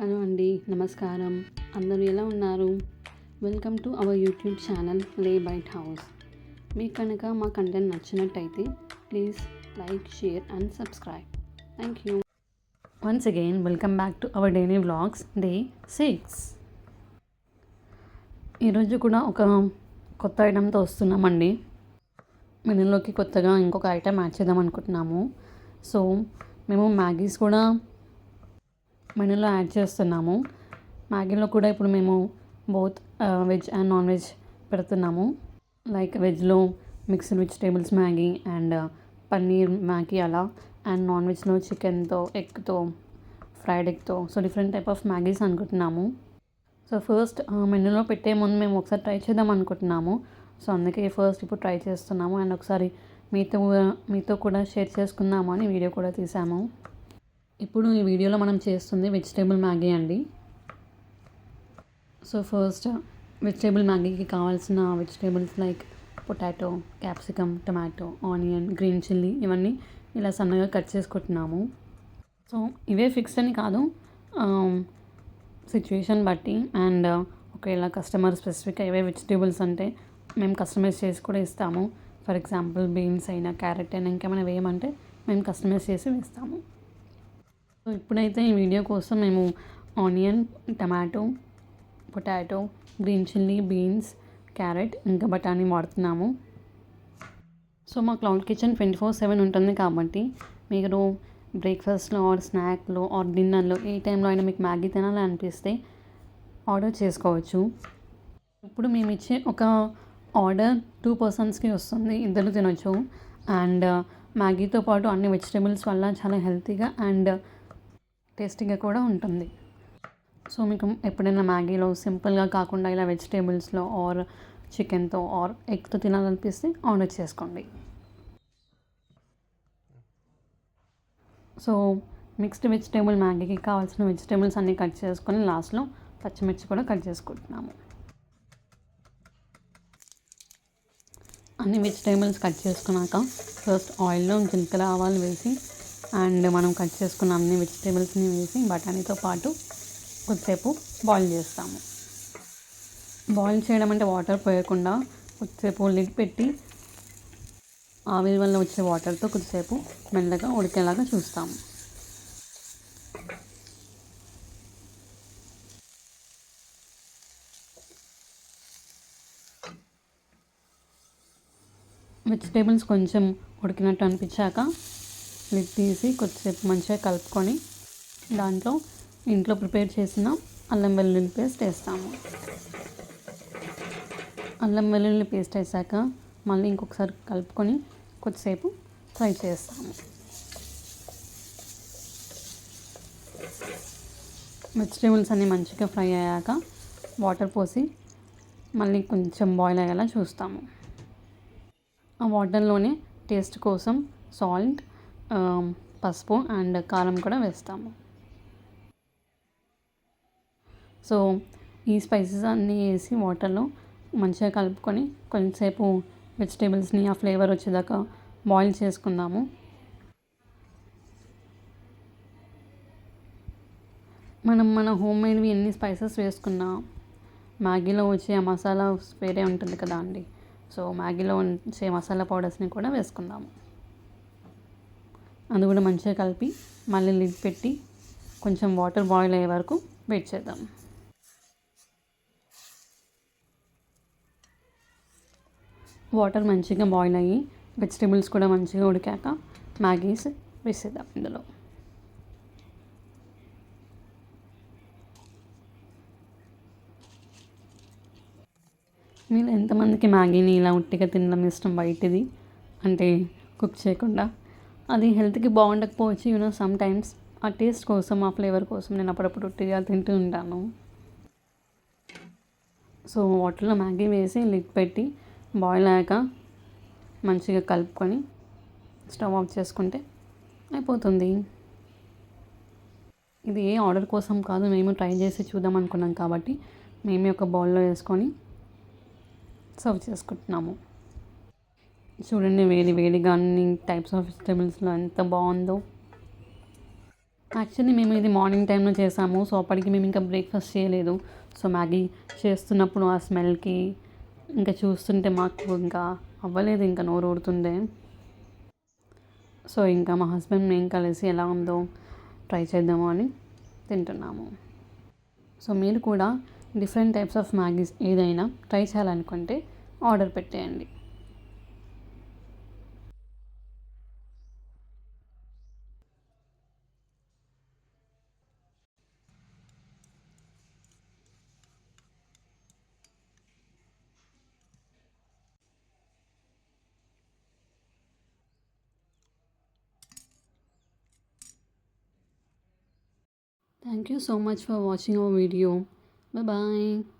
Hello అండి, నమస్కారం. అందరూ ఎలా ఉన్నారు? Welcome to our YouTube channel లే బైట్ హౌస్. మీకు కనుక మా కంటెంట్ నచ్చినట్టయితే please like, share and subscribe. Thank you. Once again welcome back to our daily vlogs day 6. ఈరోజు కూడా ఒక కొత్త ఐటెంతో వస్తున్నామండి. మెనూలోకి కొత్తగా ఇంకొక ఐటెం యాడ్ చేద్దాం అనుకుంటున్నాము. సో మేము మ్యాగీస్ కూడా మెనూలో యాడ్ చేస్తున్నాము. మ్యాగీలో కూడా ఇప్పుడు మేము both veg and non veg పెడుతున్నాము. లైక్ వెజ్లో mixed vegetables Maggi and paneer Maggi అలా, అండ్ నాన్ వెజ్లో చికెన్తో, ఎగ్తో, ఫ్రైడ్ ఎగ్తో, so different type of Maggis అనుకుంటున్నాము. సో ఫస్ట్ మెనూలో పెట్టే ముందు మేము ఒకసారి ట్రై చేద్దాం అనుకుంటున్నాము. సో అందుకే ఫస్ట్ ఇప్పుడు ట్రై చేస్తున్నాము అండ్ ఒకసారి మీతో కూడా షేర్ చేసుకుందాము అని వీడియో కూడా తీసాము. ఇప్పుడు ఈ వీడియోలో మనం చేస్తుంది వెజిటేబుల్ మ్యాగీ అండి. సో ఫస్ట్ వెజిటేబుల్ మ్యాగీకి కావాల్సిన vegetables like potato, capsicum, tomato, onion, green chilli ఇవన్నీ ఇలా సన్నగా కట్ చేసుకుంటున్నాము. సో ఇవే ఫిక్స్ అని కాదు, సిచ్యువేషన్ బట్టి అండ్ ఒకవేళ కస్టమర్ స్పెసిఫిక్గా ఏవే వెజిటేబుల్స్ అంటే మేము కస్టమైజ్ చేసి కూడా ఇస్తాము. ఫర్ ఎగ్జాంపుల్ బీన్స్ అయినా, క్యారెట్ అయినా, ఇంకేమైనా వేయమంటే మేము కస్టమైజ్ చేసి వేస్తాము. సో ఇప్పుడైతే ఈ వీడియో కోసం మేము onion, tomato, potato, green chilli, beans, carrot ఇంకా బఠానీ వాడుతున్నాము. సో మా క్లౌడ్ కిచెన్ 24/7 ఉంటుంది కాబట్టి మీరు బ్రేక్ఫాస్ట్లో ఆర్ స్నాక్లో ఆర్ డిన్నర్లో ఏ టైంలో అయినా మీకు మ్యాగీ తినాలని అనిపిస్తే ఆర్డర్ చేసుకోవచ్చు. ఇప్పుడు మేము ఇచ్చే ఒక ఆర్డర్ 2 పర్సన్స్కి వస్తుంది, ఇద్దరు తినొచ్చు. అండ్ మ్యాగీతో పాటు అన్ని వెజిటేబుల్స్ వల్ల చాలా హెల్తీగా అండ్ టేస్టీగా కూడా ఉంటుంది. సో మీకు ఎప్పుడైనా మ్యాగీలో సింపుల్గా కాకుండా ఇలా వెజిటేబుల్స్లో ఆర్ చికెన్తో ఆర్ ఎగ్తో తినాలనిపిస్తే ఆర్డర్ చేసుకోండి. సో మిక్స్డ్ వెజిటేబుల్ మ్యాగీకి కావాల్సిన వెజిటేబుల్స్ అన్నీ కట్ చేసుకొని లాస్ట్లో పచ్చిమిర్చి కూడా కట్ చేసుకుంటున్నాము. అన్ని వెజిటేబుల్స్ కట్ చేసుకున్నాక ఫస్ట్ ఆయిల్లో జీలకర్ర, ఆవాలు వేసి అండ్ మనం కట్ చేసుకున్న అన్ని వెజిటేబుల్స్ని వేసి బఠానీతో పాటు కొద్దిసేపు బాయిల్ చేస్తాము. బాయిల్ చేయడం అంటే వాటర్ పోయకుండా కొద్దిసేపు లిడ్ పెట్టి ఆవిరి వల్ల వచ్చే వాటర్తో కొద్దిసేపు మెల్లగా ఉడికేలాగా చూస్తాము. వెజిటేబుల్స్ కొంచెం ఉడికినట్టు అనిపించాక లిడ్ తీసి కొద్దిసేపు మంచిగా కలుపుకొని దాంట్లో ఇంట్లో ప్రిపేర్ చేసిన అల్లం వెల్లుల్లి పేస్ట్ వేస్తాము. అల్లం వెల్లుల్లి పేస్ట్ వేసాక మళ్ళీ ఇంకొకసారి కలుపుకొని కొద్దిసేపు ఫ్రై చేస్తాము. వెజిటేబుల్స్ అన్నీ మంచిగా ఫ్రై అయ్యాక వాటర్ పోసి మళ్ళీ కొంచెం బాయిల్ అయ్యేలా చూస్తాము. ఆ వాటర్లోనే టేస్ట్ కోసం సాల్ట్, పసుపు అండ్ కారం కూడా వేస్తాము. సో ఈ స్పైసెస్ అన్నీ వేసి వాటర్లో మంచిగా కలుపుకొని కొంచెంసేపు వెజిటేబుల్స్ని ఆ ఫ్లేవర్ వచ్చేదాకా బాయిల్ చేసుకుందాము. మన హోమ్ మేడ్వి ఎన్ని స్పైసెస్ వేసుకున్నా మ్యాగీలో వచ్చే ఆ మసాలా వేరే ఉంటుంది కదా అండి. సో మ్యాగీలో వచ్చే మసాలా పౌడర్స్ని కూడా వేసుకుందాము. అది కూడా మంచిగా కలిపి మళ్ళీ లిడ్ పెట్టి కొంచెం వాటర్ బాయిల్ అయ్యే వరకు వెయిట్ చేద్దాం. వాటర్ మంచిగా బాయిల్ అయ్యి వెజిటేబుల్స్ కూడా మంచిగా ఉడికాక మ్యాగీస్ వేసేద్దాం ఇందులో. మీరు ఎంతమందికి మ్యాగీని ఇలా ఉట్టిగా తినడం ఇష్టం బయటిది అంటే కుక్ చేయకుండా? అది హెల్త్కి బాగుండకపోవచ్చు, సమ్ టైమ్స్ ఆ టేస్ట్ కోసం, ఆ ఫ్లేవర్ కోసం నేను అప్పుడప్పుడు ఉట్టిగా తింటూ ఉంటాను. సో వాటర్లో మ్యాగీ వేసి లిడ్ పెట్టి బాయిల్ అయ్యాక మంచిగా కలుపుకొని స్టవ్ ఆఫ్ చేసుకుంటే అయిపోతుంది. ఇది ఏ ఆర్డర్ కోసం కాదు, మేము ట్రై చేసి చూద్దాం అనుకున్నాం కాబట్టి మేమే ఒక బౌల్లో వేసుకొని సర్వ్ చేసుకుంటున్నాము. చూడండి వేడి వేడిగా అన్ని టైప్స్ ఆఫ్ వెజిటేబుల్స్లో ఎంత బాగుందో. యాక్చువల్లీ మేము ఇది మార్నింగ్ టైంలో చేసాము. సో అప్పటికి మేము ఇంకా బ్రేక్ఫాస్ట్ చేయలేదు. సో మ్యాగీ చేస్తున్నప్పుడు ఆ స్మెల్కి ఇంకా చూస్తుంటే మాకు ఇంకా అవ్వలేదు, ఇంకా నోరు ఊరుతుండే. సో ఇంకా మా హస్బెండ్ మేము కలిసి ఎలా ఉందో ట్రై చేద్దాము అని తింటున్నాము. సో మీరు కూడా డిఫరెంట్ టైప్స్ ఆఫ్ మ్యాగీస్ ఏదైనా ట్రై చేయాలనుకుంటే ఆర్డర్ పెట్టేయండి. Thank you so much for watching our video. Bye bye.